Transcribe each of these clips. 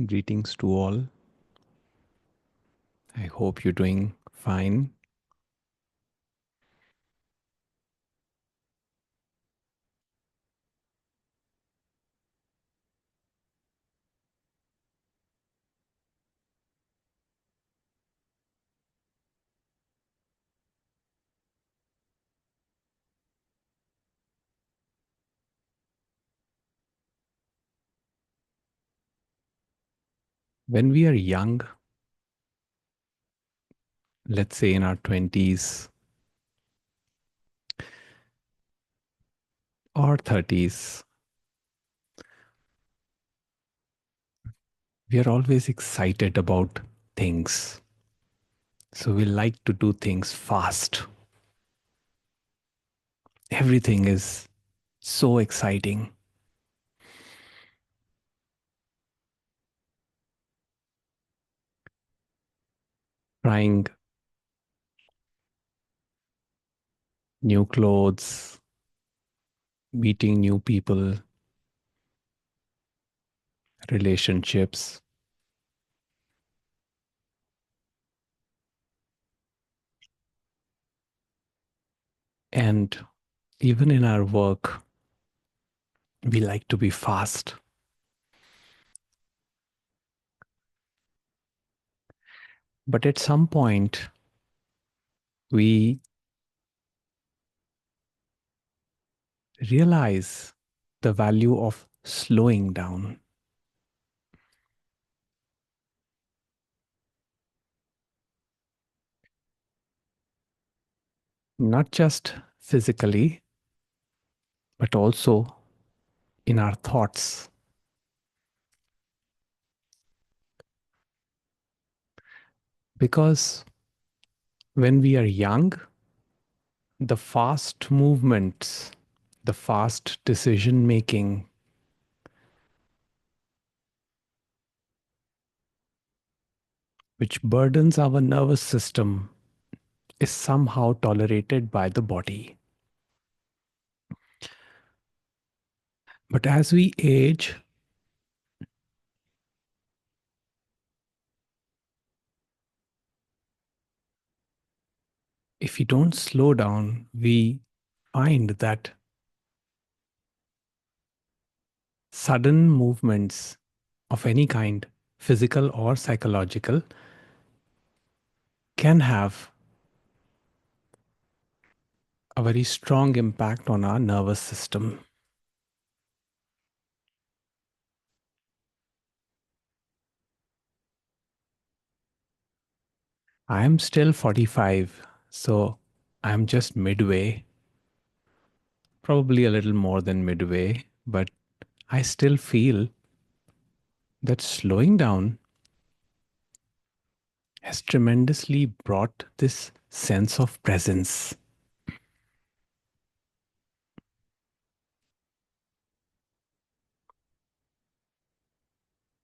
Greetings to all. I hope you're doing fine. When we are young, let's say in our 20s or 30s, we are always excited about things. So we like to do things fast. Everything is so exciting. Trying new clothes, meeting new people, relationships, and even in our work, we like to be fast. But at some point, we realize the value of slowing down, not just physically, but also in our thoughts. Because when we are young, the fast movements, the fast decision making, which burdens our nervous system, is somehow tolerated by the body. But as we age, if we don't slow down, we find that sudden movements of any kind, physical or psychological, can have a very strong impact on our nervous system. I am still 45, so I'm just midway, probably a little more than midway, but I still feel that slowing down has tremendously brought this sense of presence.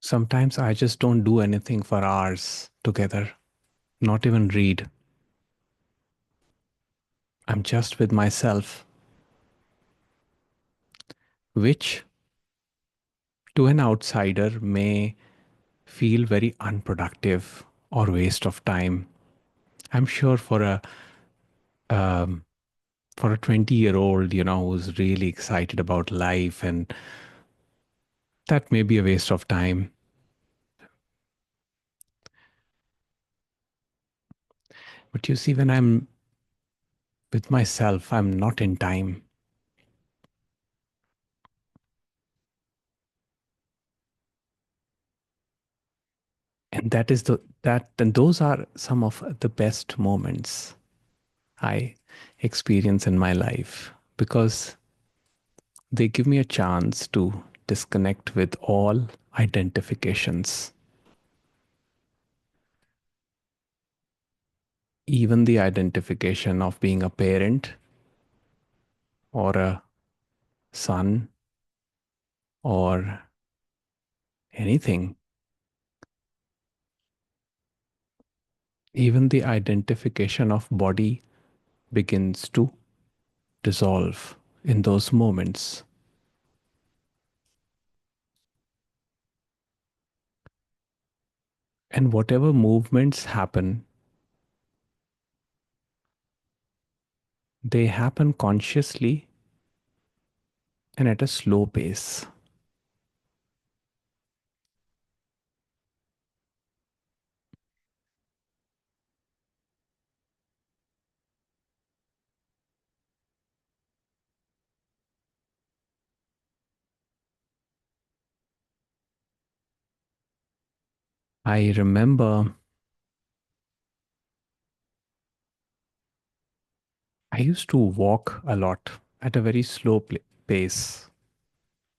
Sometimes I just don't do anything for hours together, not even read. I'm just with myself, which to an outsider may feel very unproductive or waste of time. I'm sure um, for a 20-year-old, who's really excited about life, and that may be a waste of time. But you see, when I'm with myself, I'm not in time. And and those are some of the best moments I experience in my life because they give me a chance to disconnect with all identifications, even the identification of being a parent or a son or anything. Even the identification of body begins to dissolve in those moments. And whatever movements happen, they happen consciously and at a slow pace. I remember I used to walk a lot at a very slow pace,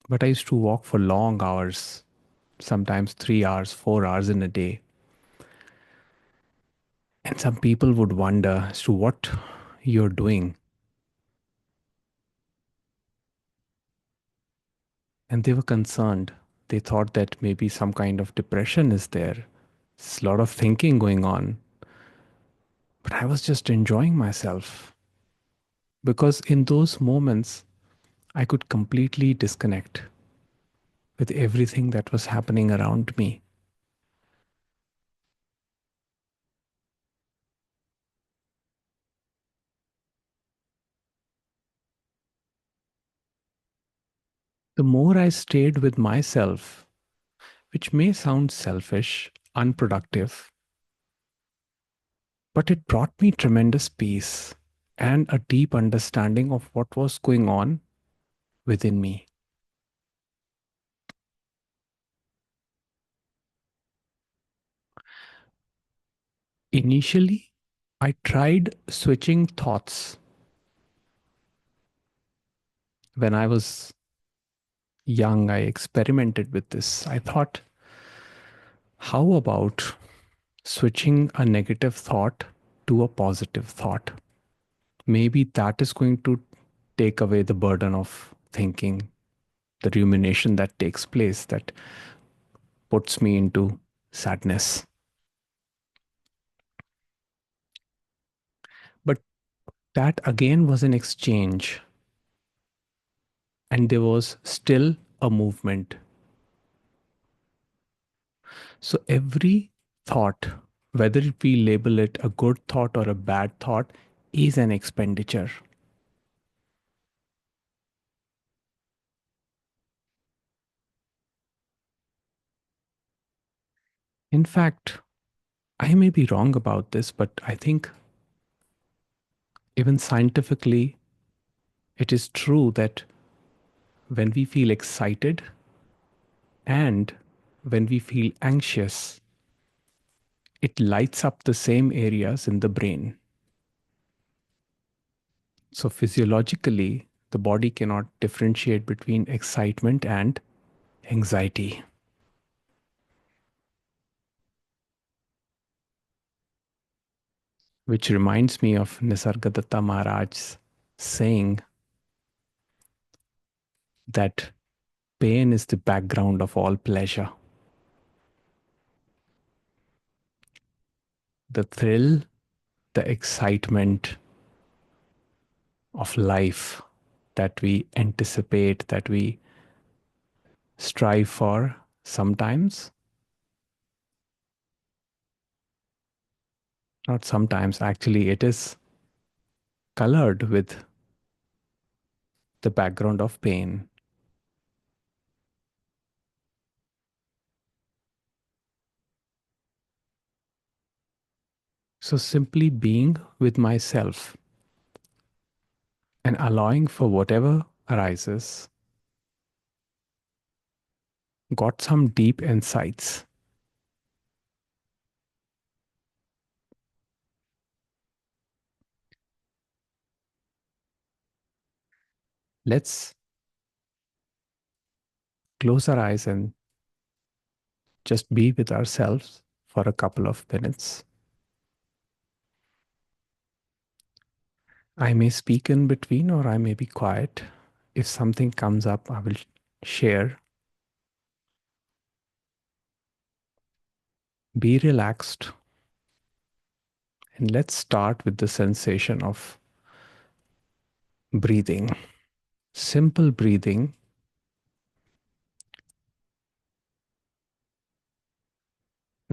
but I used to walk for long hours, sometimes 3 hours, 4 hours in a day. And some people would wonder as to what you're doing. And they were concerned. They thought that maybe some kind of depression is there. There's a lot of thinking going on. But I was just enjoying myself because in those moments, I could completely disconnect with everything that was happening around me. The more I stayed with myself, which may sound selfish, unproductive, but it brought me tremendous peace and a deep understanding of what was going on within me. Initially, I tried switching thoughts when I was young. I experimented with this. I thought, how about switching a negative thought to a positive thought? Maybe that is going to take away the burden of thinking, the rumination that takes place that puts me into sadness. But that again was an exchange, and there was still a movement. So every thought, whether we label it a good thought or a bad thought, is an expenditure. In fact, I may be wrong about this, but I think even scientifically, it is true that when we feel excited and when we feel anxious, it lights up the same areas in the brain. So, physiologically, the body cannot differentiate between excitement and anxiety. Which reminds me of Nisargadatta Maharaj's saying that pain is the background of all pleasure. The thrill, the excitement of life that we anticipate, that we strive for, sometimes, not sometimes, actually, it is colored with the background of pain. So, simply being with myself and allowing for whatever arises got some deep insights. Let's close our eyes and just be with ourselves for a couple of minutes. I may speak in between or I may be quiet. If something comes up, I will share. Be relaxed. And let's start with the sensation of breathing. Simple breathing,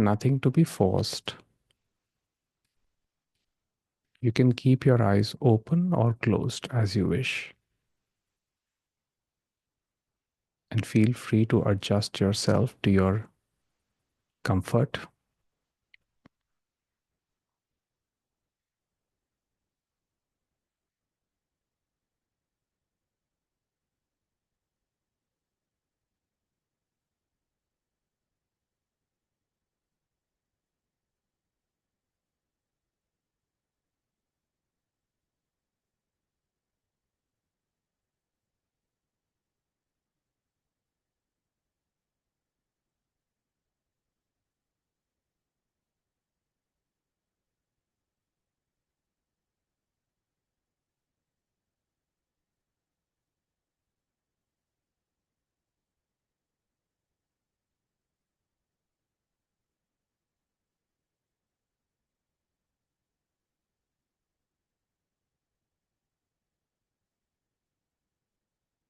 nothing to be forced. You can keep your eyes open or closed as you wish, and feel free to adjust yourself to your comfort.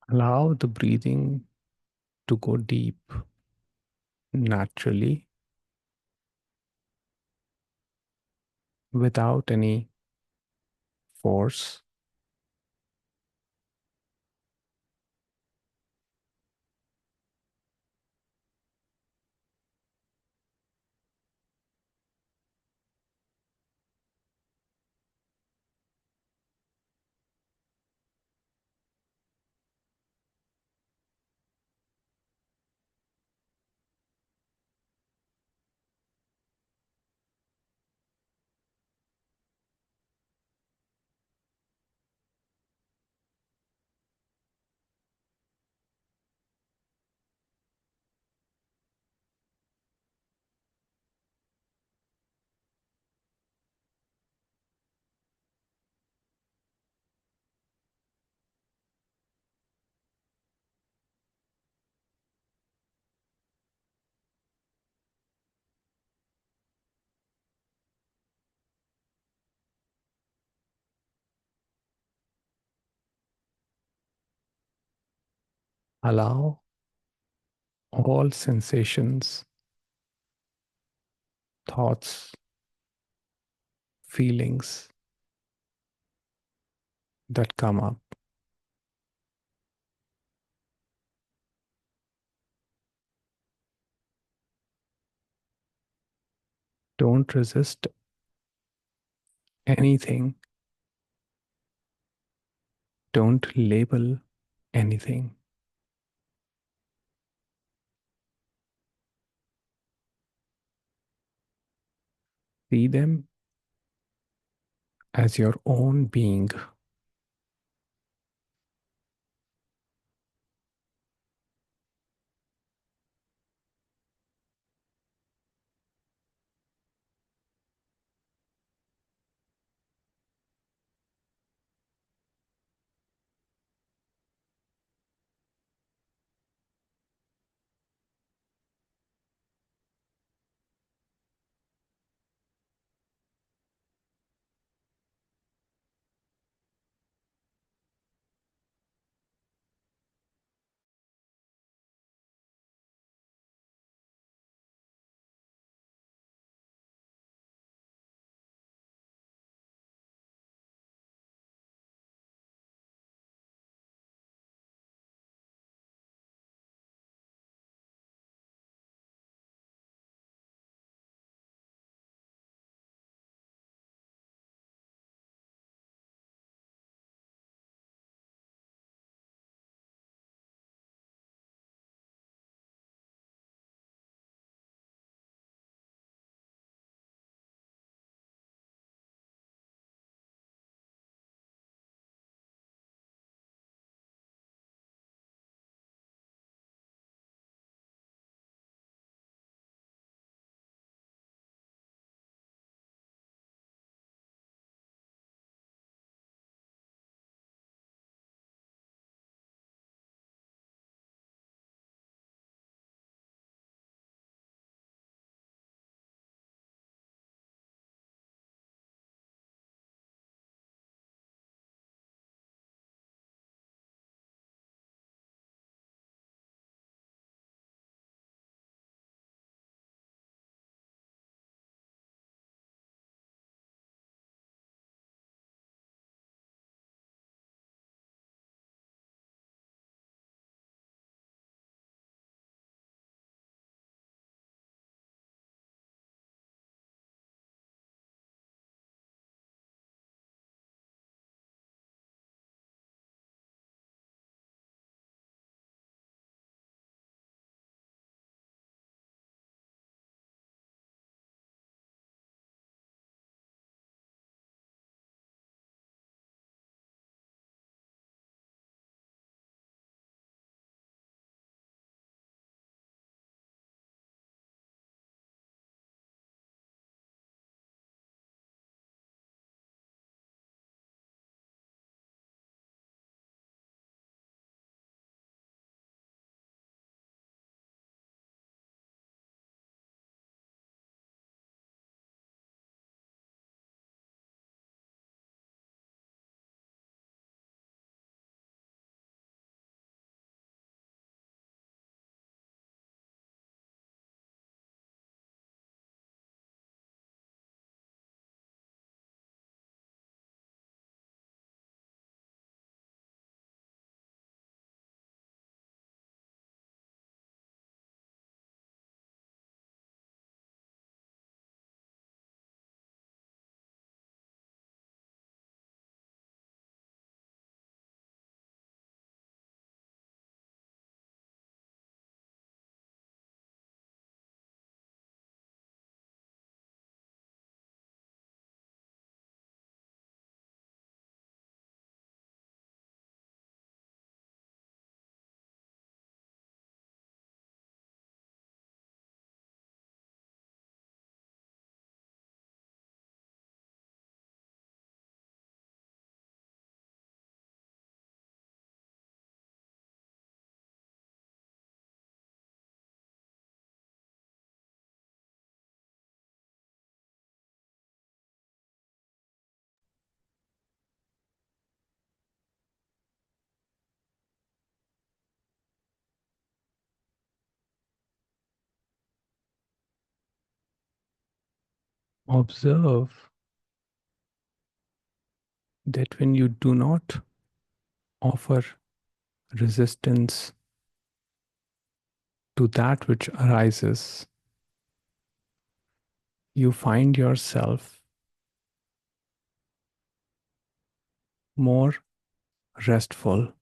Allow the breathing to go deep naturally without any force. Allow all sensations, thoughts, feelings that come up. Don't resist anything. Don't label anything. See them as your own being. Observe that when you do not offer resistance to that which arises, you find yourself more restful.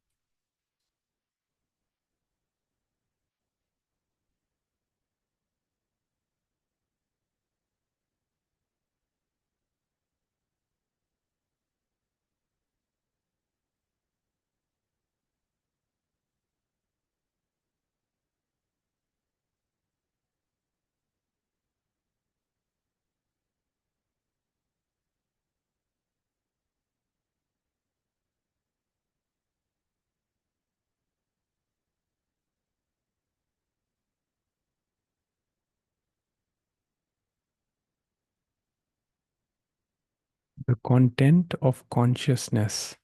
The content of consciousness,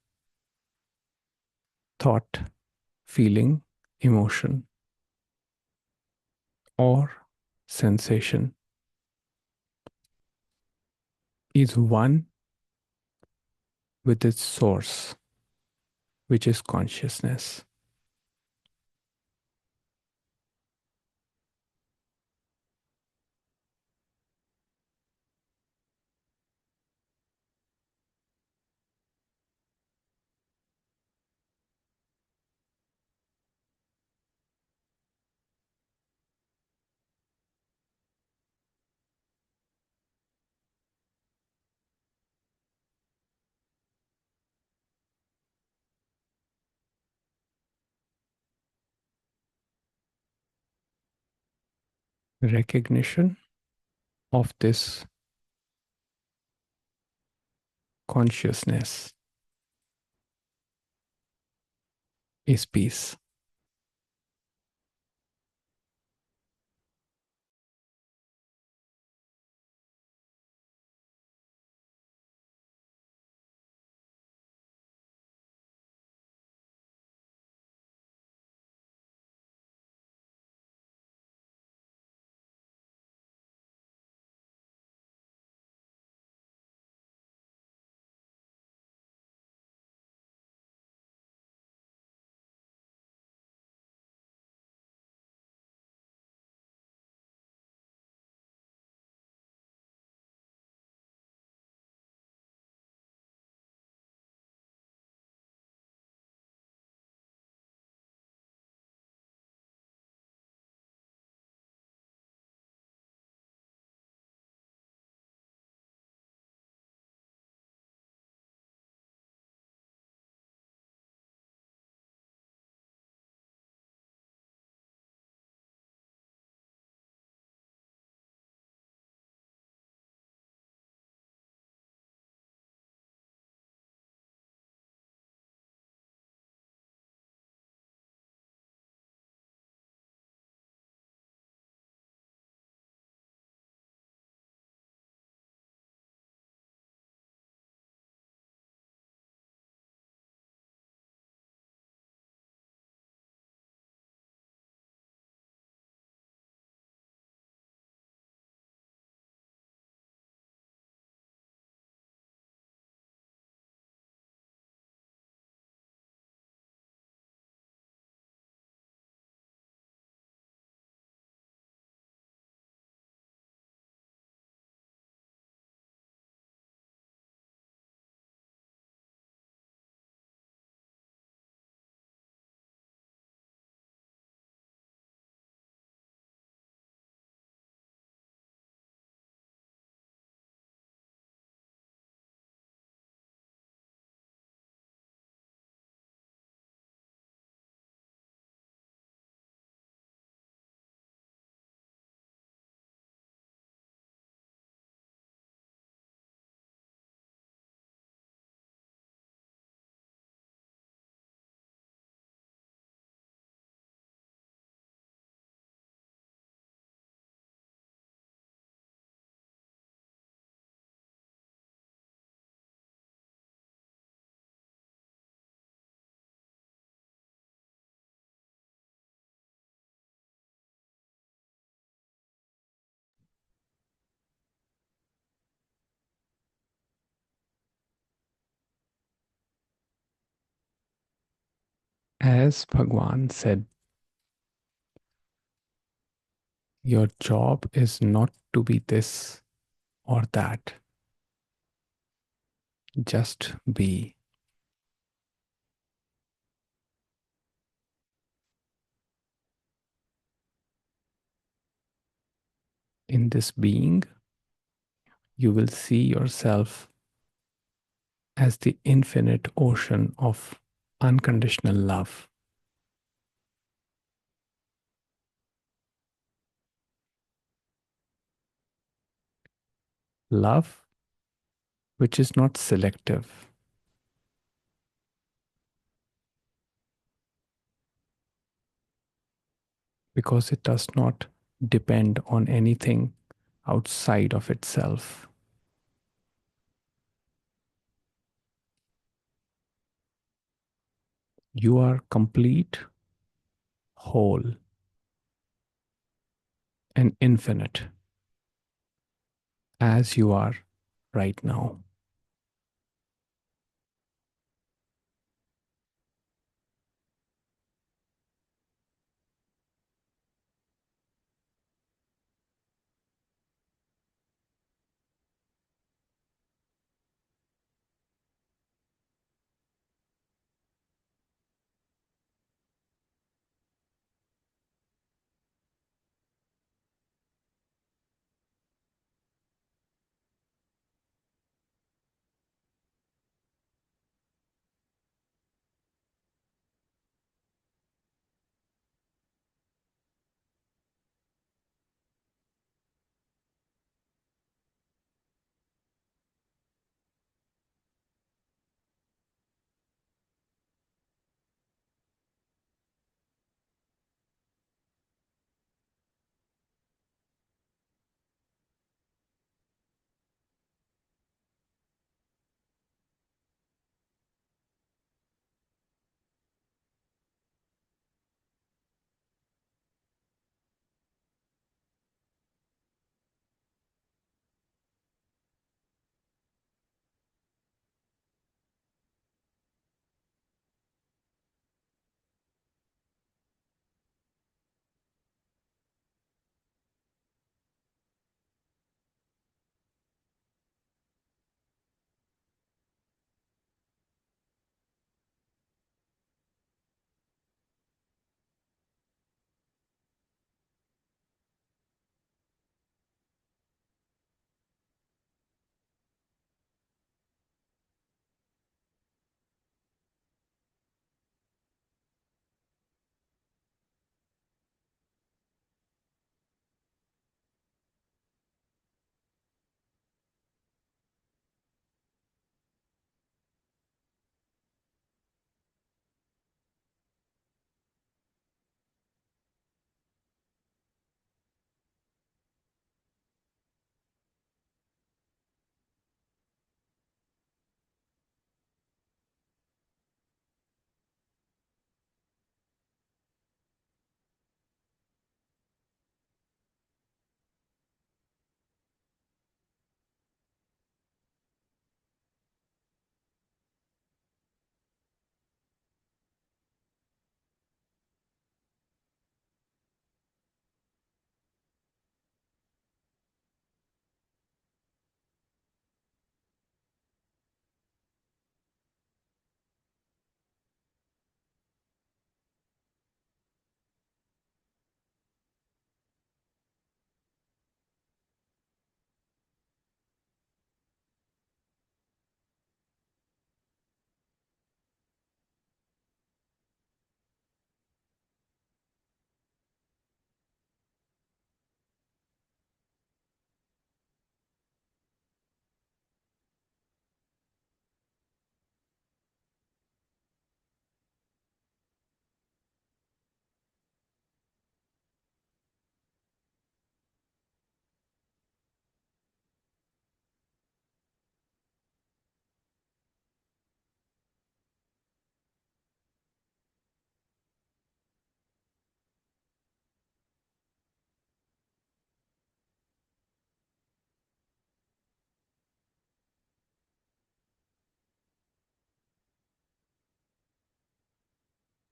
thought, feeling, emotion, or sensation is one with its source, which is consciousness. Recognition of this consciousness is peace. As Bhagwan said, your job is not to be this or that, just be. In this being, you will see yourself as the infinite ocean of unconditional love. Love which is not selective, because it does not depend on anything outside of itself. You are complete, whole, and infinite as you are right now.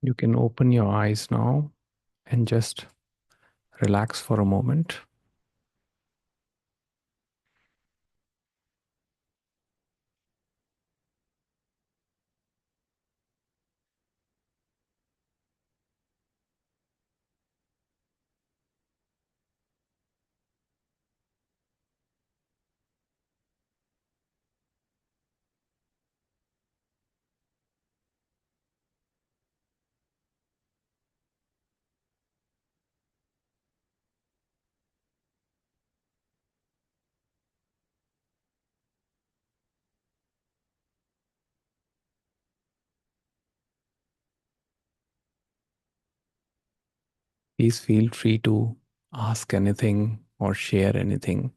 You can open your eyes now and just relax for a moment. Please feel free to ask anything or share anything.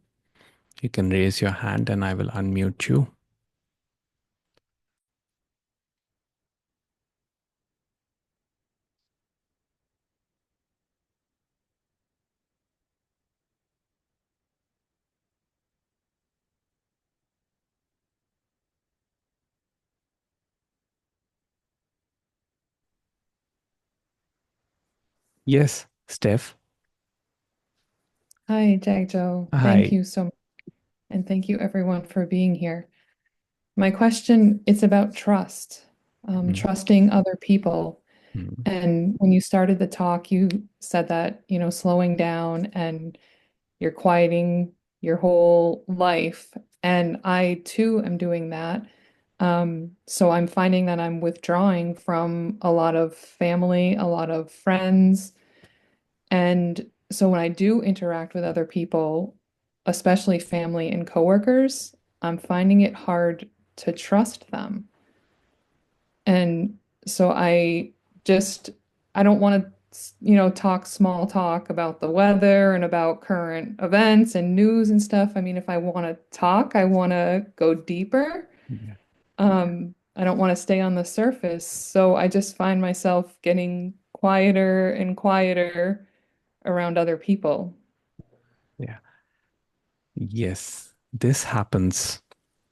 You can raise your hand and I will unmute you. Yes, Steph. Hi, Jagjo. Thank Hi. you so much. And thank you everyone for being here. My question, it's about trust, Mm, trusting other people. mm, And when you started the talk, you said that, slowing down and you're quieting your whole life. And I too am doing that. So I'm finding that I'm withdrawing from a lot of family, a lot of friends, and so when I do interact with other people, especially family and coworkers, I'm finding it hard to trust them. And so just, I don't want to, talk small talk about the weather and about current events and news and stuff. I mean, if I want to talk, I want to go deeper. yeah, I don't want to stay on the surface. So I just find myself getting quieter and quieter around other people. yeah. Yes, this happens.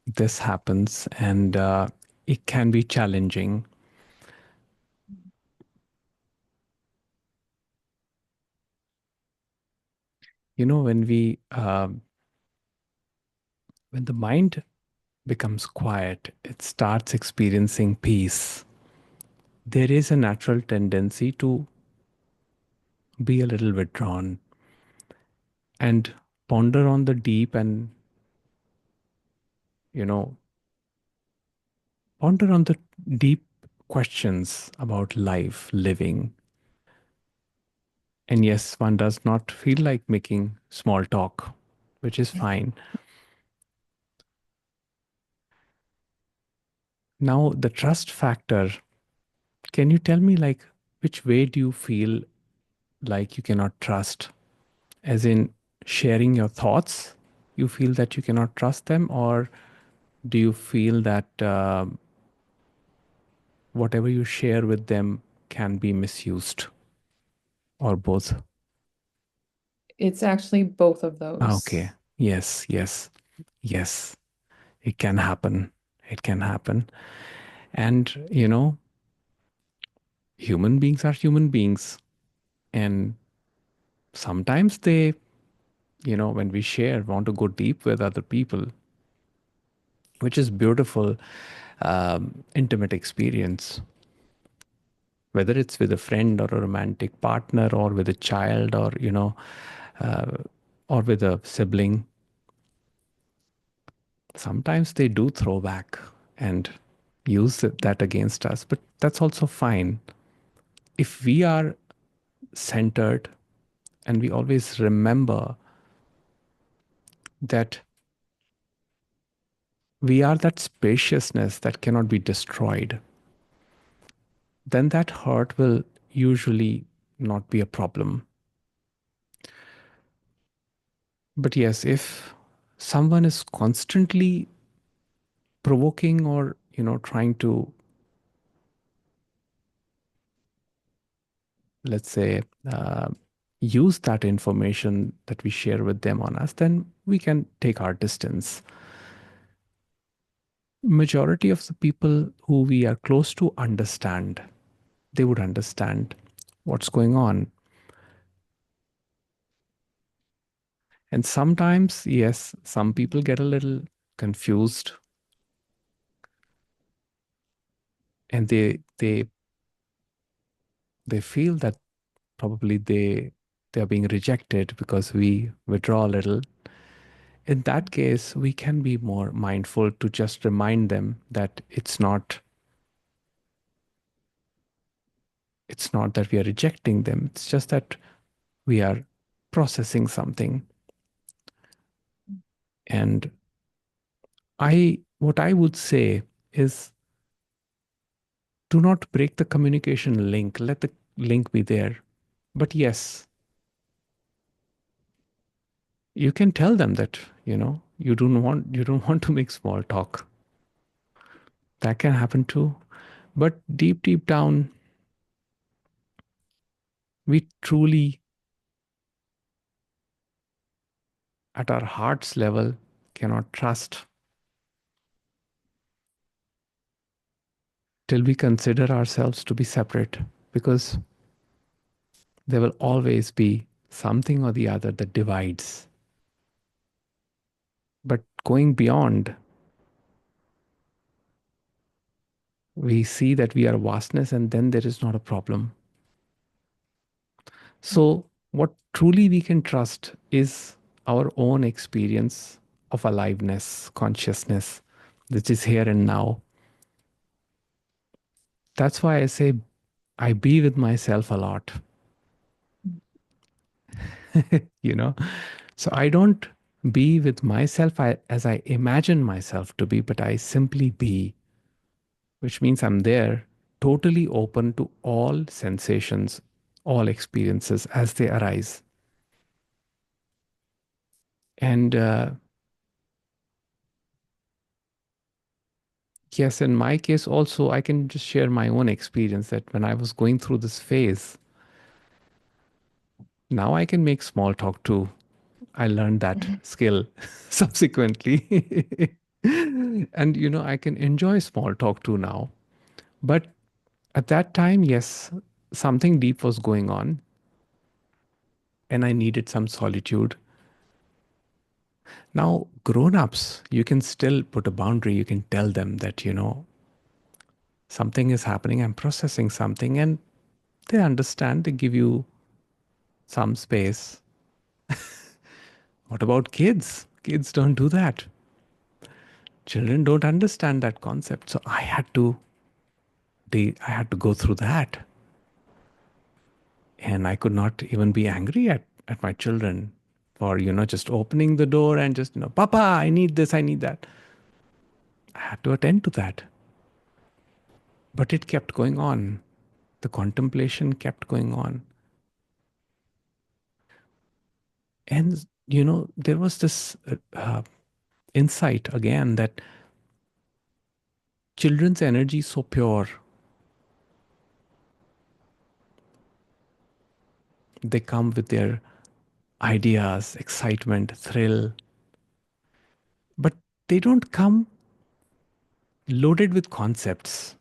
This happens, and it can be challenging. You know, when the mind becomes quiet, it starts experiencing peace. There is a natural tendency to be a little withdrawn and ponder on the deep and, you know, ponder on the deep questions about life, living. And yes, one does not feel like making small talk, which is fine. Now, the trust factor, can you tell me, like, which way do you feel like you cannot trust? As in sharing your thoughts, you feel that you cannot trust them, or do you feel that whatever you share with them can be misused, or both? It's actually both of Okay. those. Yes, yes, yes. It can happen. It can happen. And, human beings are human beings. And sometimes they, when we share, want to go deep with other people, which is beautiful, intimate experience, whether it's with a friend or a romantic partner or with a child or, uh, or with a sibling. Sometimes they do throw back and use that against us, but that's also fine. If we are centered and we always remember that we are that spaciousness that cannot be destroyed, then that hurt will usually not be a problem. But yes, if someone is constantly provoking or, trying to, let's say, uh, use that information that we share with them on us, then we can take our distance. Majority of the people who we are close to understand. they would understand what's going on. And sometimes, yes, some people get a little confused and they feel that probably they are being rejected because we withdraw a little. In that case, we can be more mindful to just remind them that it's not that we are rejecting them. It's just that we are processing something. And what I would say is, do not break the communication link. Let the link be there. But yes, you can tell them that, you don't want to make small talk. That can happen too. But deep down, we truly, at our heart's level, cannot trust till we consider ourselves to be separate, because there will always be something or the other that divides. But going beyond, we see that we are vastness, and then there is not a problem. So, what truly we can trust is our own experience of aliveness, consciousness, which is here and now. That's why I say I be with myself a lot, you know. So I don't be with myself as I imagine myself to be, but I simply be, which means I'm there, totally open to all sensations, all experiences as they arise. And yes, in my case, also, I can just share my own experience that when I was going through this phase, now I can make small talk too. I learned that skill subsequently. And, I can enjoy small talk too now. But at that time, yes, something deep was going on and I needed some solitude. Now, grown ups, you can still put a boundary. You can tell them that, something is happening, I'm processing something, and they understand, they give you some space. What about kids? Kids don't do that. Children don't understand that concept. So I had to go through that. And I could not even be angry at my children for, just opening the door and just, Papa, I need this, I need that. I had to attend to that. But it kept going on. The contemplation kept going on. And, there was this insight again that children's energy is so pure. They come with their ideas, excitement, thrill, but they don't come loaded with concepts.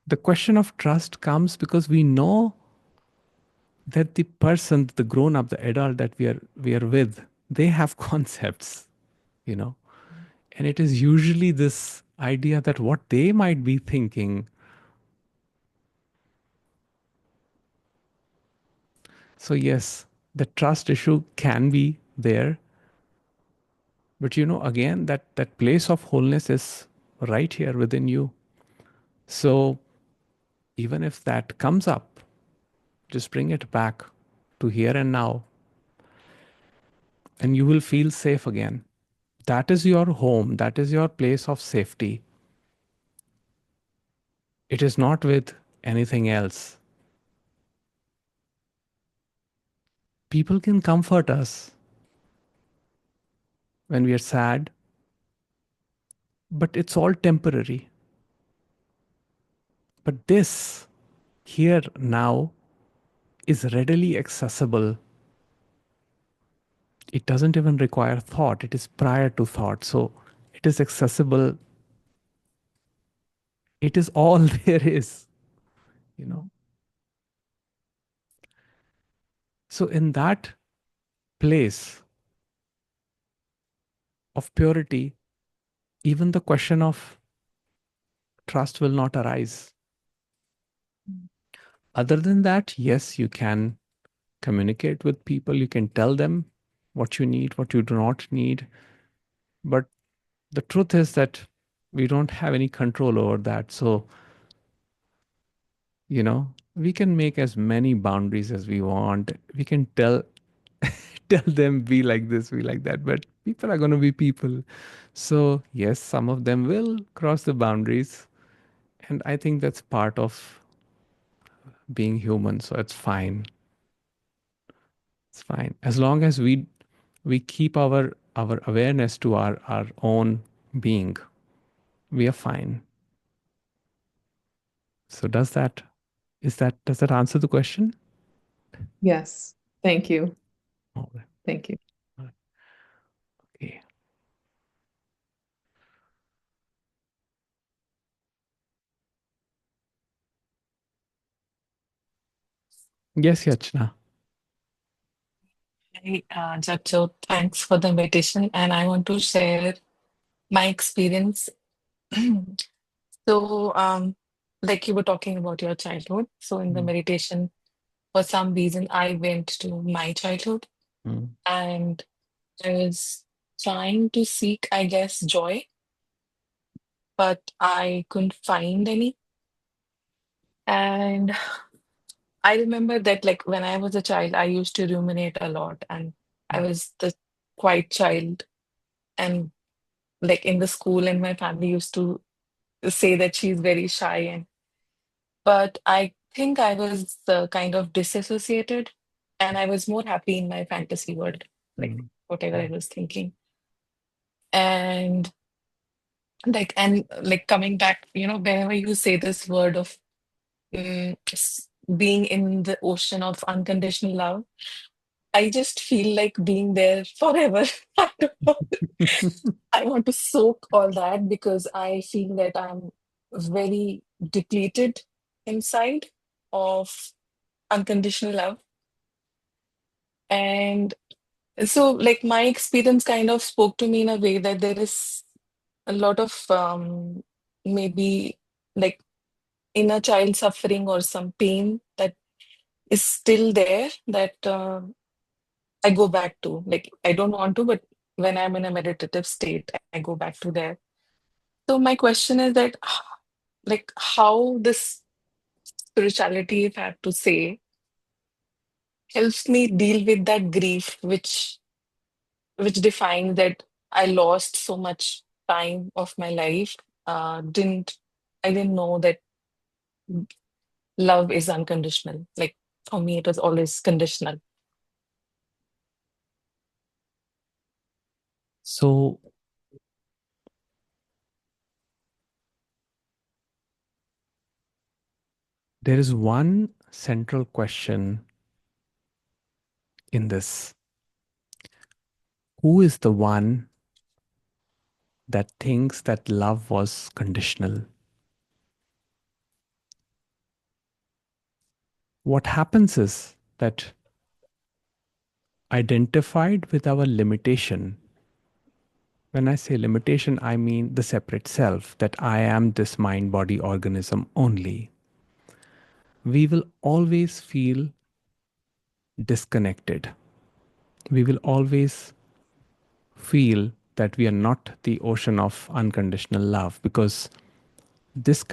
The question of trust comes because we know that the person, the grown up, the adult that we are with, they have concepts, you know. And it is usually this idea that what they might be thinking. So yes, the trust issue can be there, but again, that place of wholeness is right here within you. So even if that comes up, just bring it back to here and now, and you will feel safe again. That is your home, that is your place of safety. It is not with anything else. People can comfort us when we are sad, but it's all temporary. But this, here now, is readily accessible. It doesn't even require thought, it is prior to thought. So it is accessible. It is all there is. you know. So, in that place of purity, even the question of trust will not arise. Other than that, yes, you can communicate with people, you can tell them what you need, what you do not need. But the truth is that we don't have any control over that. So, we can make as many boundaries as we want. We can tell them be like this, be like that, but people are going to be people. So, yes, some of them will cross the boundaries. And I think that's part of being human. So it's fine. It's fine. As long as we keep our awareness to our own being, we are fine. So does that answer the question? Yes. Thank you. All right. Thank you. Okay. Yes, Yachna. Hi, Jagjot, thanks for the invitation, and I want to share my experience. So, like you were talking about your childhood. So, in the Mm, meditation, for some reason, I went to my childhood mm, and I was trying to seek, I guess, joy, but I couldn't find any. And I remember that, like, when I was a child, I used to ruminate a lot, and I was the quiet child. And like in the school, and my family used to say that she's very shy, and but I think I was kind of disassociated, and I was more happy in my fantasy world, like mm, whatever I was thinking. And like coming back, whenever you say this word of being in the ocean of unconditional love, I just feel like being there forever. I don't know. mm. I want to soak all that because I feel that I'm very depleted inside of unconditional love. And so, like, my experience kind of spoke to me in a way that there is a lot of maybe like inner child suffering or some pain that is still there that I go back to. Like, I don't want to, but when I'm in a meditative state, I go back to there. So, my question is that, like, how this spirituality, if I have to say, helps me deal with that grief, which defines that I lost so much time of my life. Didn't I didn't know that love is unconditional. Like for me, it was always conditional. So there is one central question in this. Who is the one that thinks that love was conditional? What happens is that identified with our limitation, when I say limitation, I mean the separate self, that I am this mind body organism only, we will always feel disconnected. We will always feel that we are not the ocean of unconditional love because this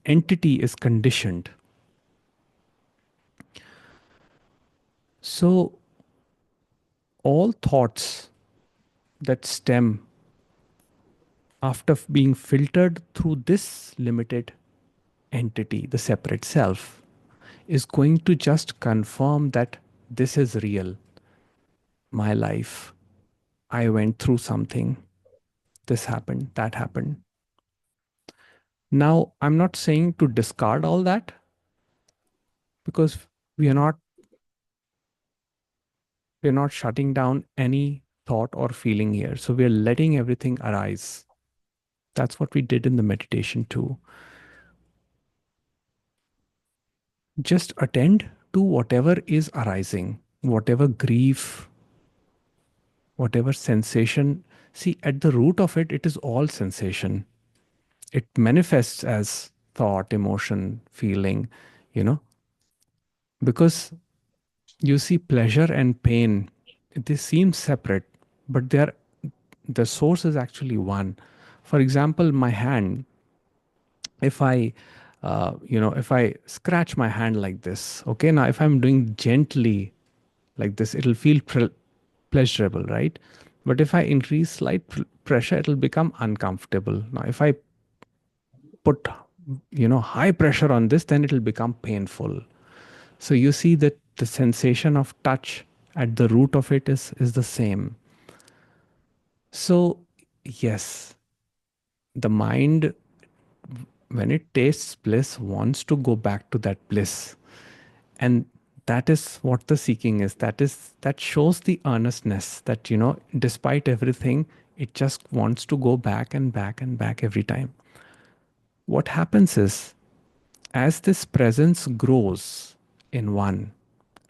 entity is conditioned. So, all thoughts that stem after being filtered through this limited entity, the separate self, is going to just confirm that this is real. My life, I went through something, this happened, that happened. Now, I'm not saying to discard all that because we are not we're not shutting down any thought or feeling here. So we're letting everything arise. That's what we did in the meditation too. Just attend to whatever is arising, whatever grief, whatever sensation. See, at the root of it, it is all sensation. It manifests as thought, emotion, feeling, you know, because you see pleasure and pain, they seem separate, but they are, the source is actually one. For example, my hand, if I, if I scratch my hand like this, okay, now if I'm doing gently like this, it'll feel pleasurable, right? But if I increase slight pressure, it'll become uncomfortable. Now, if I put, high pressure on this, then it'll become painful. So you see that the sensation of touch at the root of it is the same. So, yes, the mind, when it tastes bliss, wants to go back to that bliss. And that is what the seeking is. That shows the earnestness that, despite everything, it just wants to go back and back and back every time. What happens is, as this presence grows in one,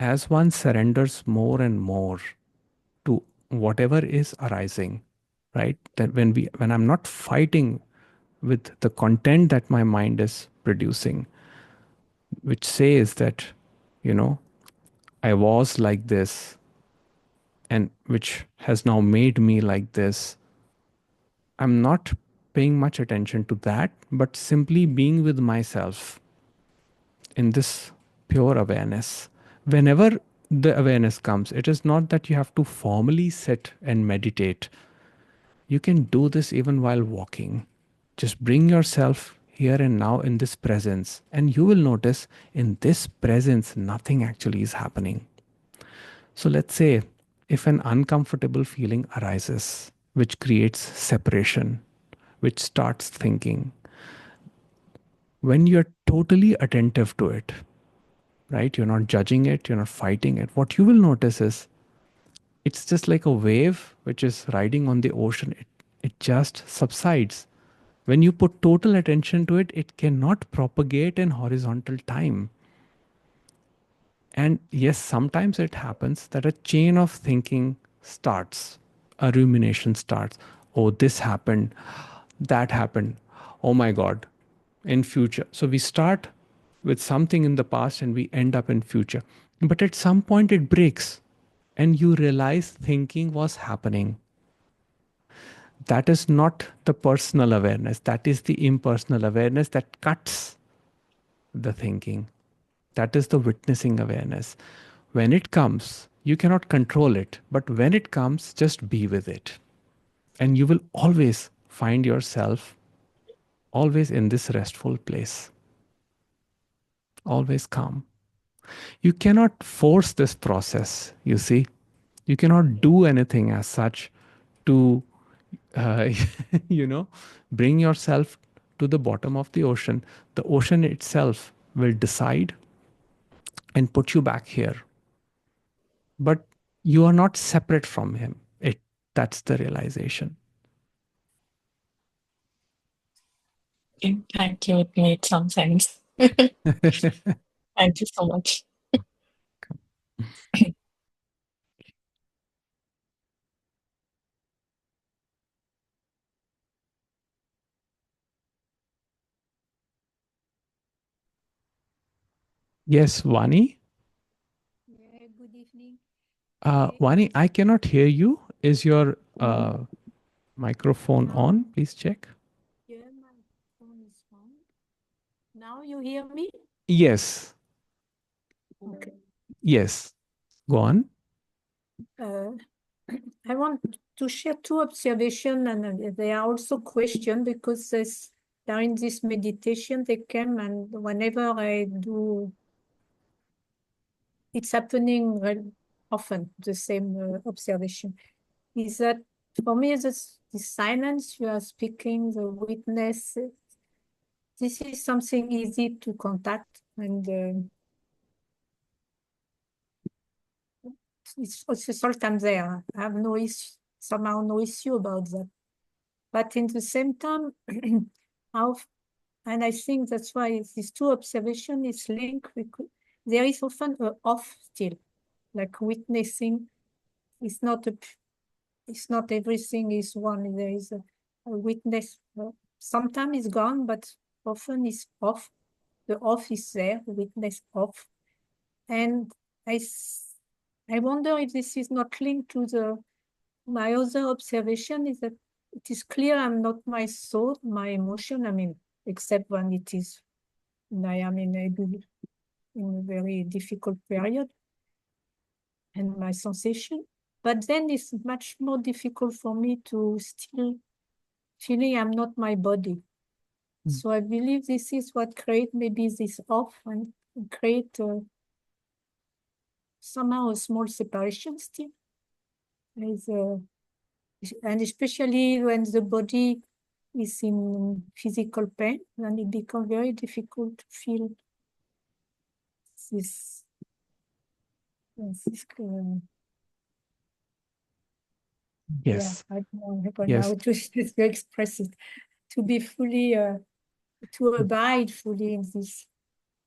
as one surrenders more and more to whatever is arising, right? That when I'm not fighting with the content that my mind is producing, which says that, you know, I was like this, and which has now made me like this. I'm not paying much attention to that, but simply being with myself in this pure awareness. Whenever the awareness comes, it is not that you have to formally sit and meditate. You can do this even while walking. Just bring yourself here and now in this presence, and you will notice in this presence, nothing actually is happening. So let's say if an uncomfortable feeling arises, which creates separation, which starts thinking, when you're totally attentive to it, right? You're not judging it, you're not fighting it. What you will notice is it's just like a wave which is riding on the ocean. It just subsides. When you put total attention to it, it cannot propagate in horizontal time. And yes, sometimes it happens that a chain of thinking starts, a rumination starts. Oh, this happened, that happened. Oh my God, in future. So we start with something in the past and we end up in future. But at some point it breaks and you realize thinking was happening. That is not the personal awareness. That is the impersonal awareness that cuts the thinking. That is the witnessing awareness. When it comes, you cannot control it, but when it comes, just be with it. And you will always find yourself always in this restful place, always calm. You cannot force this process, you see. You cannot do anything as such to, uh, bring yourself to the bottom of the ocean. The ocean itself will decide and put you back here. But you are not separate from him. That's the realization. Okay, thank you. It made some sense. Thank you so much. Yes, Vani. Yeah, good evening. Vani, I cannot hear you. Is your microphone Now, on? Please check. yeah, my phone is on. Now you hear me? Yes. Okay. Yes. Go on. Uh, I want to share two observations, and they are also questions because during this meditation they came, and whenever I do, it's happening often, the same observation. Is that for me, the silence you are speaking, the witness, this is something easy to contact, and it's all time there. I have no issue, somehow no issue about that. But in the same time, how, and I think that's why these two observations is linked there is often a off still, like witnessing. It's not everything is one. There is a witness. Sometimes it's gone, but often it's off. The off is there, the witness off. And I wonder if this is not linked to my other observation is that it is clear I'm not my thought, my emotion. I mean, except when it is, when I am in a very difficult period, and my sensation. But then it's much more difficult for me to still feeling I'm not my body. So I believe this is what create maybe this off and create somehow a small separation still. And especially when the body is in physical pain, then it becomes very difficult to feel this. Yes. I don't know Yes. how to express it. To be fully, to abide fully in this.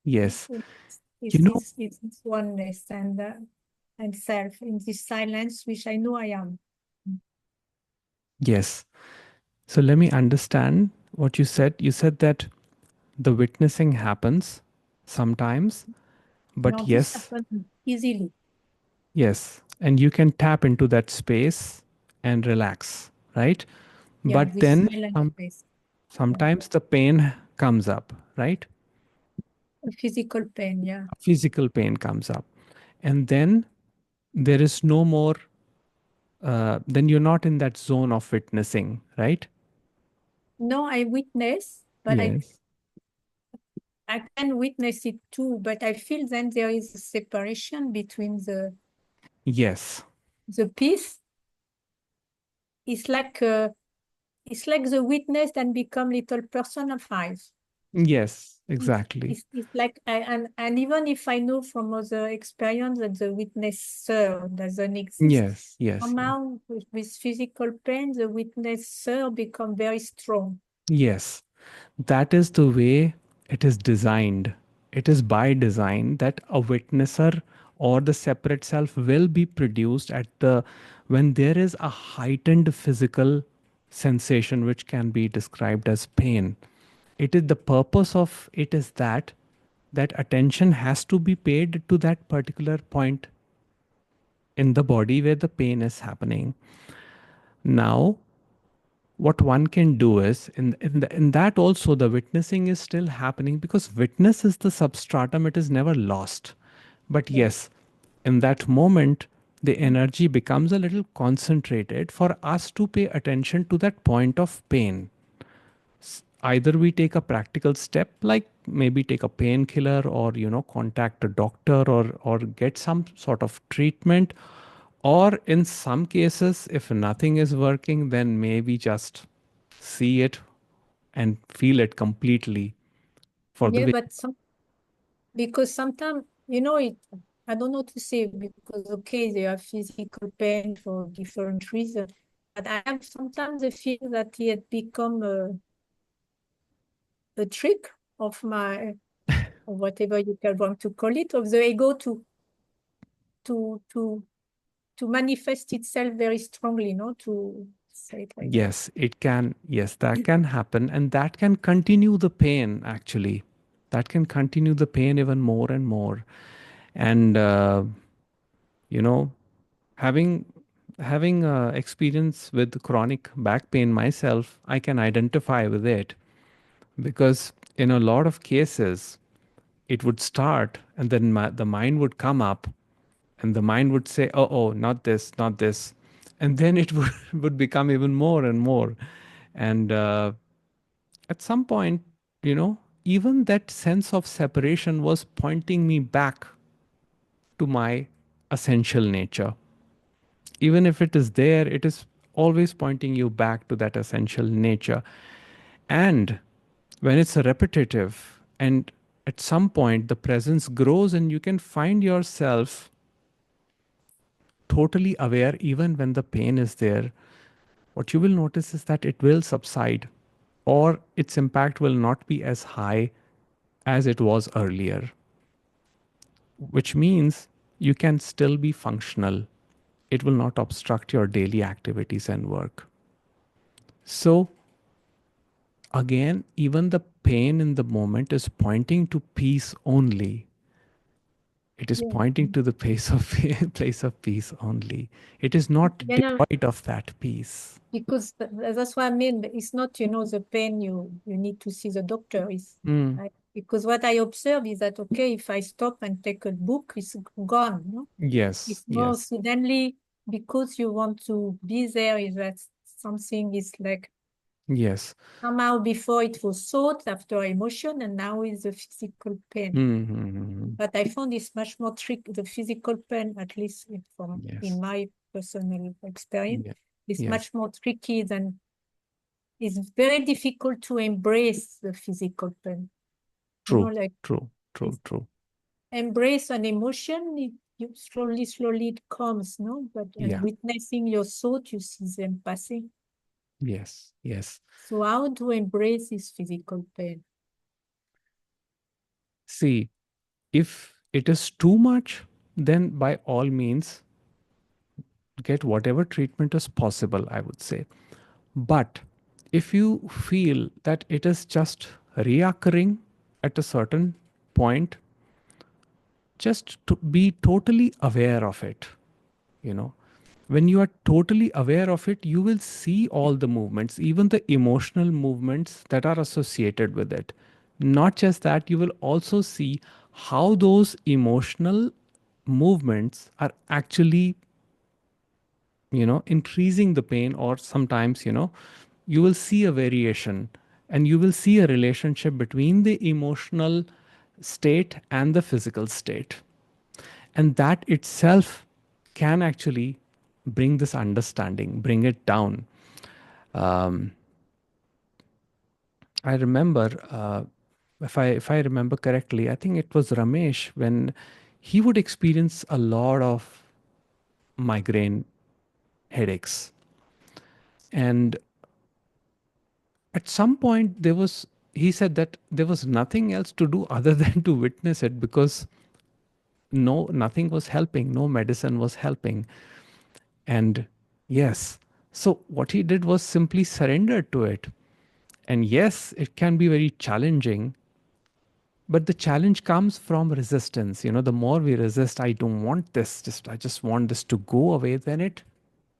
Yes. It's You know, this oneness and self in this silence, which I know I am. yes. So let me understand what you said. You said that the witnessing happens sometimes, but Now this yes, happens easily. yes. And you can tap into that space and relax, right? Yeah, But this then silent space. Yeah. sometimes the pain comes up, right? Physical pain, yeah. Physical pain comes up. And then there is no more, then you're not in that zone of witnessing, right? No, I witness, but Yes. I can witness it too, but I feel then there is a separation between Yes. the piece. It's like the witness then become little personified. Yes, exactly. It's like and even if I know from other experience that the witnesser doesn't exist, Yes, yes, yes. somehow with physical pain, the witnesser become very strong. Yes. That is the way it is designed. It is by design that a witnesser or the separate self will be produced at the when there is a heightened physical sensation which can be described as pain. It is the purpose of it is that attention has to be paid to that particular point in the body where the pain is happening. Now, what one can do is in that also the witnessing is still happening because witness is the substratum, it is never lost. But Yeah. yes, in that moment the energy becomes a little concentrated for us to pay attention to that point of pain. Either we take a practical step like maybe take a painkiller or contact a doctor or get some sort of treatment, or in some cases if nothing is working then maybe just see it and feel it completely for the Yeah, way. but because sometimes, I don't know to say because, okay, they have physical pain for different reasons. But I have sometimes the feel that it had become a trick of or whatever you can want to call it, of the ego to to to manifest itself very strongly, to say it like that. Yes, it can. Yes, that can happen. And that can continue the pain, actually. That can continue the pain even more and more. And, you know, having experience with chronic back pain myself, I can identify with it because in a lot of cases, it would start and then the mind would come up and the mind would say, oh, not this, not this. And then it would become even more and more. And at some point, even that sense of separation was pointing me back to my essential nature. Even if it is there, it is always pointing you back to that essential nature. And when it's a repetitive, and at some point the presence grows and you can find yourself totally aware even when the pain is there, what you will notice is that it will subside or its impact will not be as high as it was earlier. which means you can still be functional. It will not obstruct your daily activities and work. So, again, even the pain in the moment is pointing to peace only. It is Yeah. pointing to the place of peace only. It is not You know, devoid of that peace. because that's what I mean. It's not, the pain you need to see the doctor. Mm. Because what I observe is that, okay, if I stop and take a book, it's gone. No? Yes, It's more yes, suddenly because you want to be there, is that something is like yes. somehow before it was thought, after emotion, and now is the physical pain. Mm-hmm. But I found it's much more tricky. The physical pain, at least in Yes, my personal experience, yeah. is Yes. much more tricky than it's very difficult to embrace the physical pain. True, Like true, true, it's true. embrace an emotion, you slowly it comes, no? But and Yeah. witnessing your thought, you see them passing. Yes, yes. So how to embrace this physical pain? See, if it is too much, then by all means, get whatever treatment is possible, I would say. But if you feel that it is just reoccurring at a certain point, just to be totally aware of it. You know, when you are totally aware of it, you will see all the movements, even the emotional movements that are associated with it. Not just that, you will also see how those emotional movements are actually, increasing the pain, or sometimes, you will see a variation, and you will see a relationship between the emotional state and the physical state. And that itself can actually bring this understanding, bring it down. Um, I remember, if I remember correctly, I think it was Ramesh, when he would experience a lot of migraine headaches. And at some point, he said that there was nothing else to do other than to witness it, because nothing was helping, no medicine was helping. And yes, so what he did was simply surrender to it. And yes, it can be very challenging, but the challenge comes from resistance. The more we resist, I don't want this, I just want this to go away, then it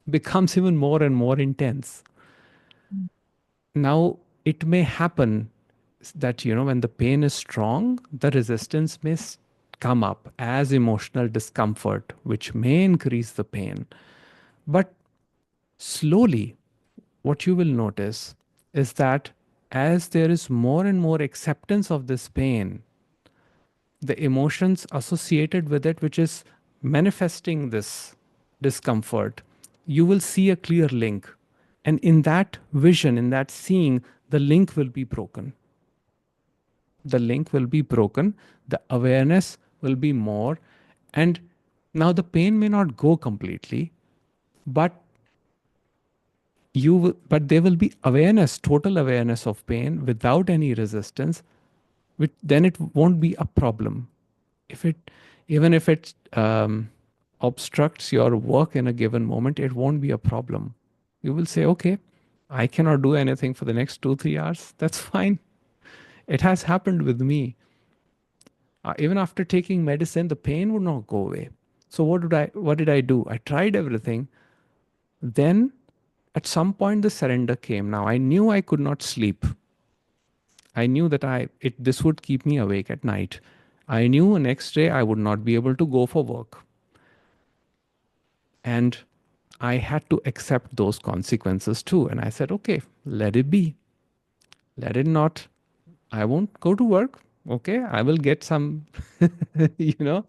becomes even more and more intense. Now, it may happen that, when the pain is strong, the resistance may come up as emotional discomfort, which may increase the pain. But slowly, what you will notice is that as there is more and more acceptance of this pain, the emotions associated with it, which is manifesting this discomfort, you will see a clear link. And in that vision, in that seeing, the link will be broken. The link will be broken. The awareness will be more. And now the pain may not go completely, but but there will be awareness, total awareness of pain without any resistance, which then it won't be a problem. If it Even if it obstructs your work in a given moment, it won't be a problem. You will say, okay, I cannot do anything for the next 2 3 hours, that's fine. It has happened with me. Even after taking medicine, the pain would not go away. So what did I do? I tried everything. Then at some point the surrender came. Now I knew I could not sleep. I knew that this would keep me awake at night. I knew next day I would not be able to go for work. And I had to accept those consequences too. And I said, okay, let it be. Let it not. I won't go to work. Okay. I will get some, you know,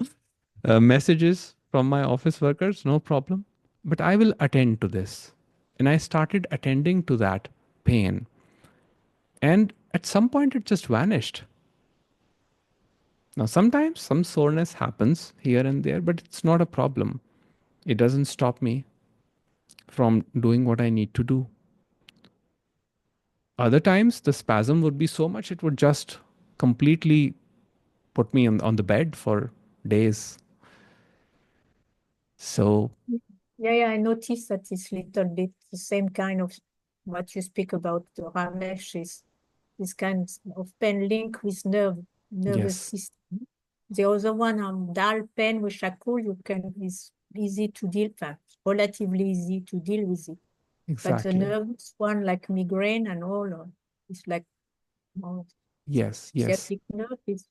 messages from my office workers. No problem. But I will attend to this. And I started attending to that pain. And at some point, it just vanished. Now, sometimes some soreness happens here and there, but it's not a problem. It doesn't stop me from doing what I need to do. Other times, the spasm would be so much, it would just completely put me on the bed for days. So Yeah, I noticed that it's little bit the same kind of what you speak about, Ramesh, is this kind of pain link with nervous yes, system. The other one, dull pain, which I call you can is easy to deal with, relatively easy to deal with it. But the exactly. nervous one, like migraine and all, it's like Yes, yes, sciatic nerve is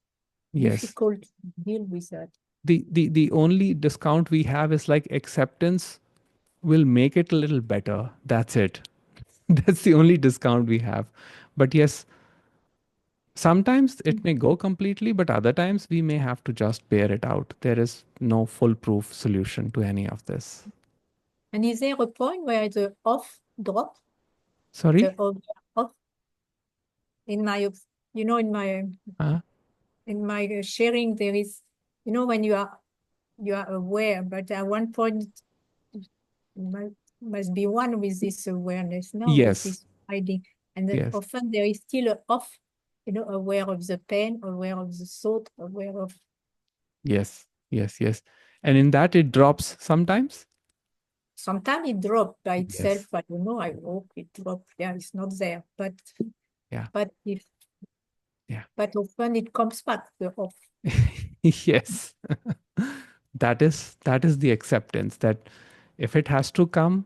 yes. difficult to deal with that. The only discount we have is like acceptance will make it a little better. That's it. That's the only discount we have. But yes, sometimes it may go completely, but other times we may have to just bear it out. There is no foolproof solution to any of this. And is there a point where the off drop, the Sorry? off in my, Uh, in my sharing, there is, when you are aware, but at one point must be one with this awareness now, with yes, this hiding. And then yes, often there is still a off, aware of the pain, aware of the thought, aware of yes, yes, yes. And in that it drops sometimes? sometimes it dropped by Yes. itself. I don't know, I hope it dropped. Yeah, it's not there. But Yeah. but if Yeah. but often it comes back, the off. Yes. That is the acceptance that if it has to come,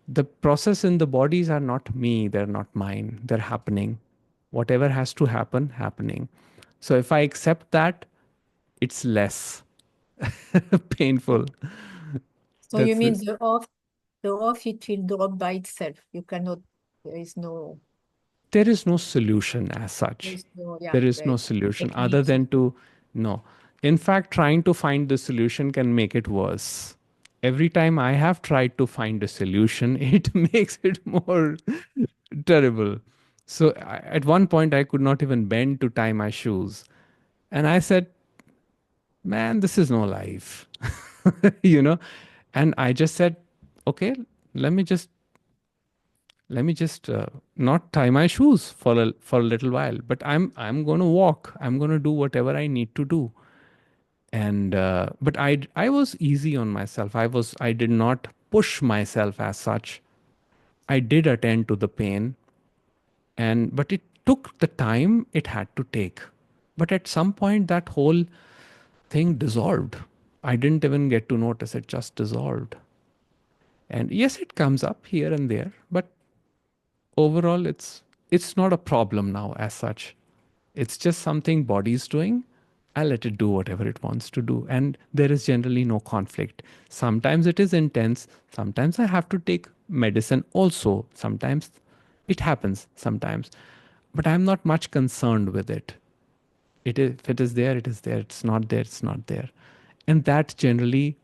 the process in the bodies are not me, they're not mine, they're happening. Whatever has to happen, happening. So if I accept that, it's less painful. So you That's mean it. the off it will drop by itself. You cannot, there is no, There is no solution as there such. is no, yeah, There is there no is solution other techniques. than to no. In fact, trying to find the solution can make it worse. Every time I have tried to find a solution, it makes it more terrible. So at one point, I could not even bend to tie my shoes. And I said, man, this is no life, you know? And I just said, okay, let me just not tie my shoes for a little while, but I'm going to walk. I'm going to do whatever I need to do. And but I was easy on myself. I did not push myself as such. I did attend to the pain, and but it took the time it had to take. But at some point, that whole thing dissolved. I didn't even get to notice it; just dissolved. And yes, it comes up here and there, but overall, it's not a problem now as such. It's just something body's doing. I let it do whatever it wants to do. And there is generally no conflict. Sometimes it is intense. Sometimes I have to take medicine also. Sometimes it happens sometimes. But I'm not much concerned with it. If it is there, it is there. It's not there, it's not there. And that generally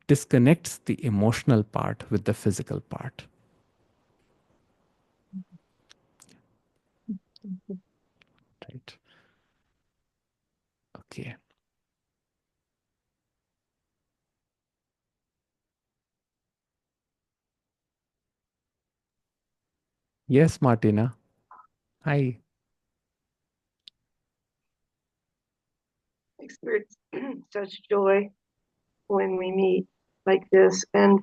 disconnects the emotional part with the physical part. Right. Okay. Yes, Martina. Hi. Experience such joy when we meet like this. And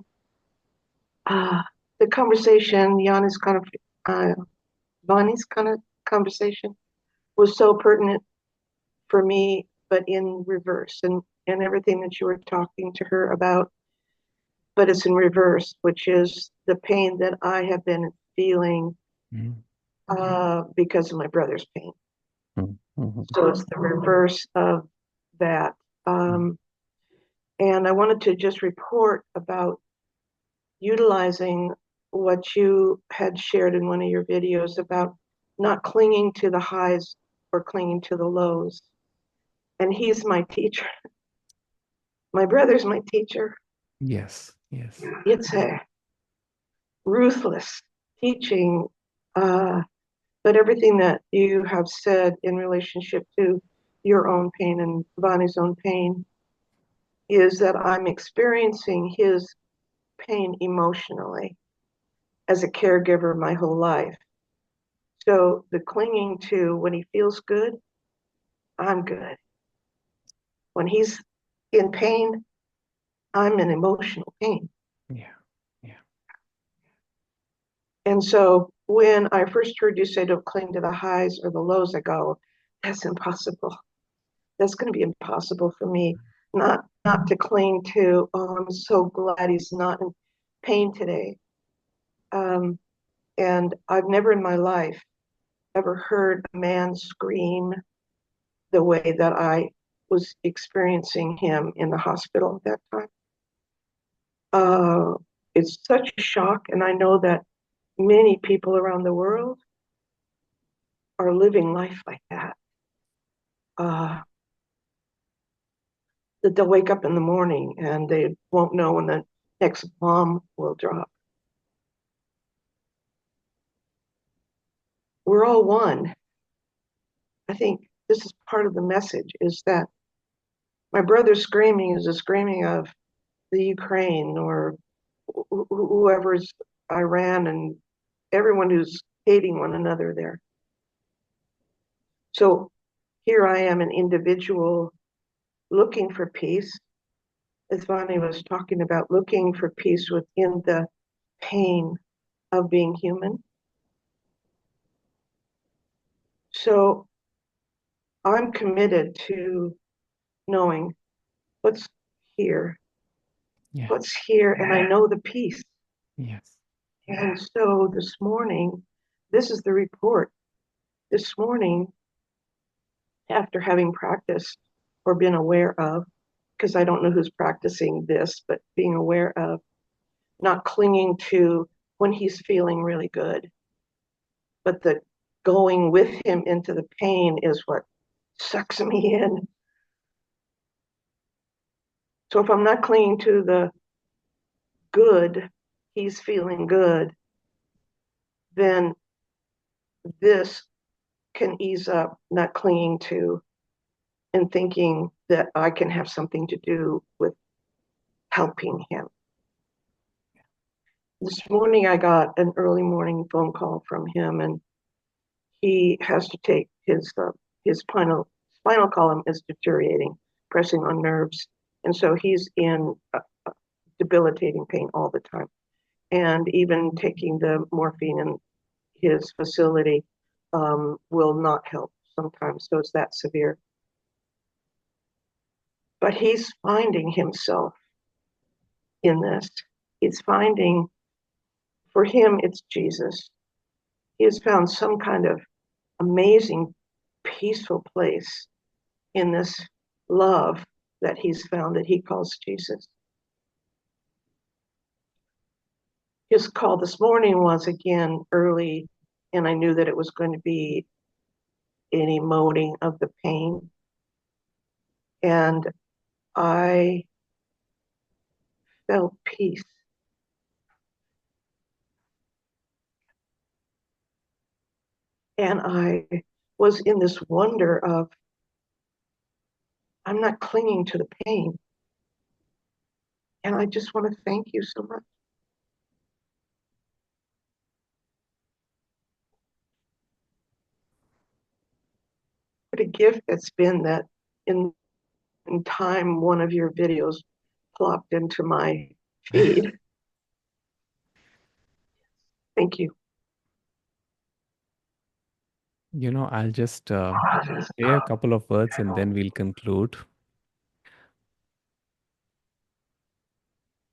the conversation, Yana's kind of, Bonnie's kind of conversation was so pertinent for me, but in reverse. And everything that you were talking to her about, but it's in reverse, which is the pain that I have been feeling because of my brother's pain. Mm-hmm. So it's the reverse of that. And I wanted to just report about utilizing what you had shared in one of your videos about not clinging to the highs or clinging to the lows. And he's my teacher. My brother's my teacher. Yes, yes. It's a ruthless teaching, but everything that you have said in relationship to your own pain and Bonnie's own pain is that I'm experiencing his pain emotionally as a caregiver my whole life. So the clinging to when he feels good, I'm good. When he's in pain, I'm in emotional pain. Yeah. Yeah. And so when I first heard you say don't cling to the highs or the lows, I go, that's impossible. That's going to be impossible for me. Not to cling to, oh, I'm so glad he's not in pain today. And I've never in my life ever heard a man scream the way that I was experiencing him in the hospital at that time. It's such a shock, and I know that many people around the world are living life like that. That they'll wake up in the morning and they won't know when the next bomb will drop. We're all one. I think this is part of the message, is that my brother's screaming is a screaming of the Ukraine or whoever's Iran and everyone who's hating one another there. So here I am, an individual looking for peace, as Vani was talking about, looking for peace within the pain of being human. So I'm committed to knowing what's here, Yeah. what's here, and I know the peace. Yes. And so this morning, this is the report. This morning, after having practiced or been aware of, because I don't know who's practicing this, but being aware of not clinging to when he's feeling really good, but the going with him into the pain is what sucks me in. So if I'm not clinging to the good, he's feeling good, then this can ease up, not clinging to and thinking that I can have something to do with helping him. This morning I got an early morning phone call from him, and he has to take his spinal column is deteriorating, pressing on nerves, and so he's in debilitating pain all the time. And even taking the morphine in his facility will not help sometimes, so it's that severe. But he's finding himself in this. He's finding, for him, it's Jesus. He has found some kind of amazing, peaceful place in this love that he's found that he calls Jesus. His call this morning was again early, and I knew that it was going to be an emoting of the pain. And I felt peace. And I was in this wonder of, I'm not clinging to the pain. And I just want to thank you so much. What a gift that's been that in time, one of your videos plopped into my feed. Thank you. I'll just say a couple of words and then we'll conclude.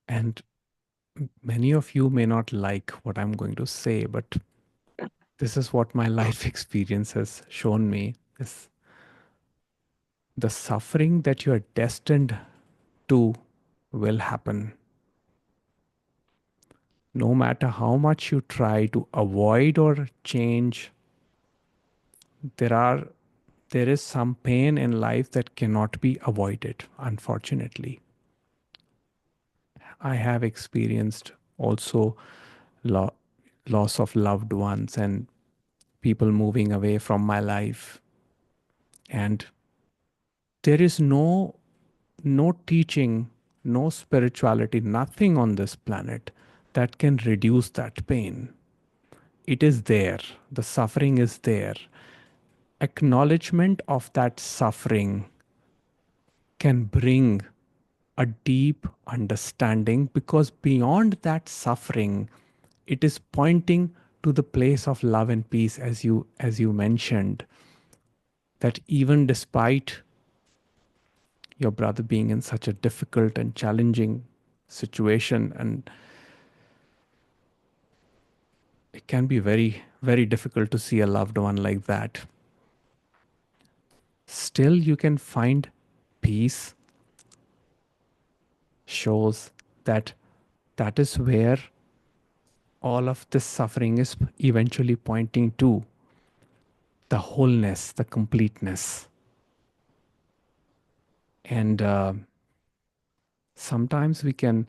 And many of you may not like what I'm going to say, but this is what my life experience has shown me. The suffering that you are destined to will happen. No matter how much you try to avoid or change, there is some pain in life that cannot be avoided, unfortunately. I have experienced also loss of loved ones and people moving away from my life. And there is no teaching, no spirituality, nothing on this planet that can reduce that pain. It is there. The suffering is there. Acknowledgement of that suffering can bring a deep understanding, because beyond that suffering, it is pointing to the place of love and peace, as you mentioned, that even despite your brother being in such a difficult and challenging situation, and it can be very, very difficult to see a loved one like that, still you can find peace, shows that that is where all of this suffering is eventually pointing to the wholeness, the completeness. And sometimes we get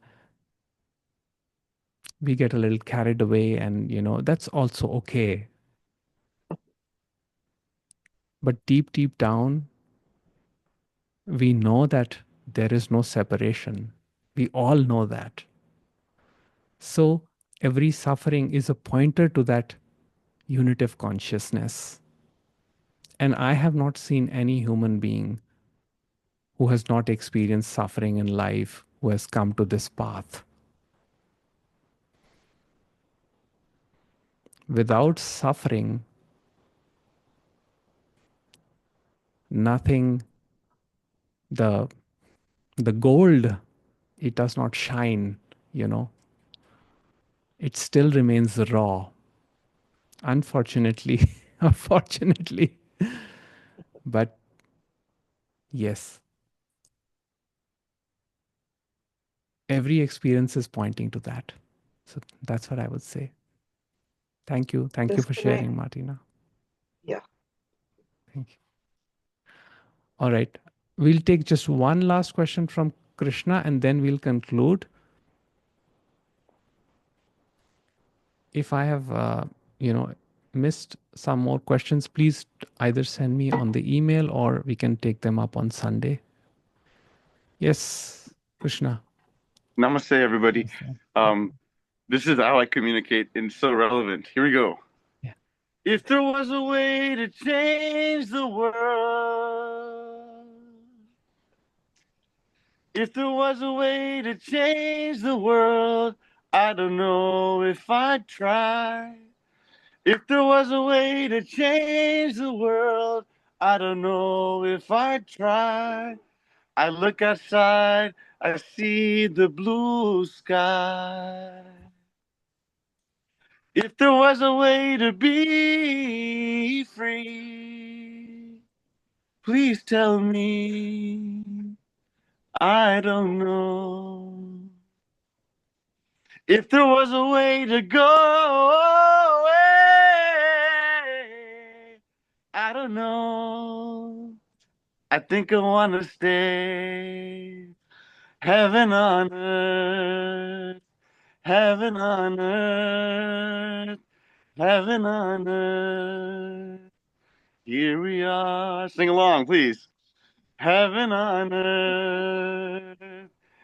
a little carried away, and that's also okay. But deep, deep down, we know that there is no separation. We all know that. So every suffering is a pointer to that unity of consciousness. And I have not seen any human being who has not experienced suffering in life who has come to this path. Without suffering, nothing, the gold, it does not shine, it still remains raw. Unfortunately, unfortunately. But yes, every experience is pointing to that. So that's what I would say. Thank you. Thank you for Disconnect. sharing, Martina. Yeah. Thank you. All right. We'll take just one last question from Krishna, and then we'll conclude. If I have, missed some more questions, please either send me on the email or we can take them up on Sunday. Yes, Krishna. Namaste, everybody. This is how I communicate, and it's so relevant. Here we go. Yeah. If there was a way to change the world, if there was a way to change the world, I don't know if I'd try. If there was a way to change the world, I don't know if I'd try. I look outside, I see the blue sky. If there was a way to be free, please tell me. I don't know. If there was a way to go away, I don't know. I think I want to stay. Heaven on earth, heaven on earth, heaven on earth. Here we are. Sing along, please. Heaven on earth,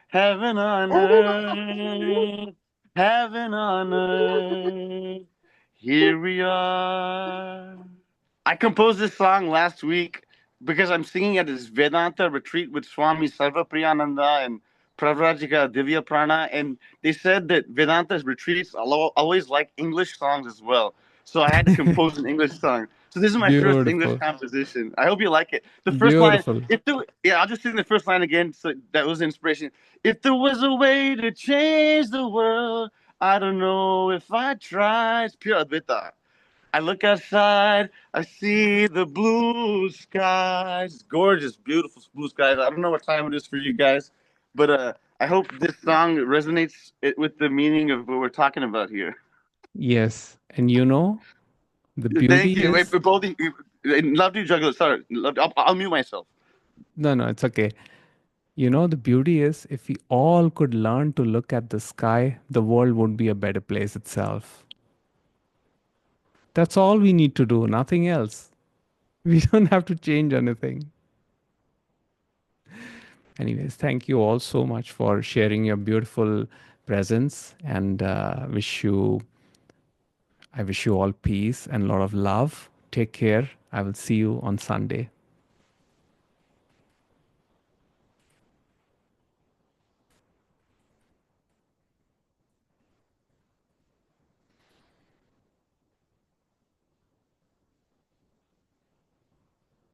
heaven on earth, heaven on earth. Here we are. I composed this song last week because I'm singing at this Vedanta retreat with Swami Sarvapriyananda and Pravrajika Divya Prana, and they said that Vedanta retreats always like English songs as well. So I had to compose an English song. So this is my first English Beautiful. composition. I hope you like it. The first Beautiful. line, I'll just sing the first line again. So that was inspiration. If there was a way to change the world, I don't know if I tried. It's pure Advaita. I look outside, I see the blue skies, gorgeous, beautiful blue skies. I don't know what time it is for you guys, but I hope this song resonates with the meaning of what we're talking about here. Yes. And the Thank beauty you. Wait, is... both of you, love you, Jagjot. Sorry, I'll mute myself. No, it's okay. The beauty is, if we all could learn to look at the sky, the world would be a better place itself. That's all we need to do, nothing else. We don't have to change anything. Anyways, thank you all so much for sharing your beautiful presence, and I wish you all peace and a lot of love. Take care. I will see you on Sunday.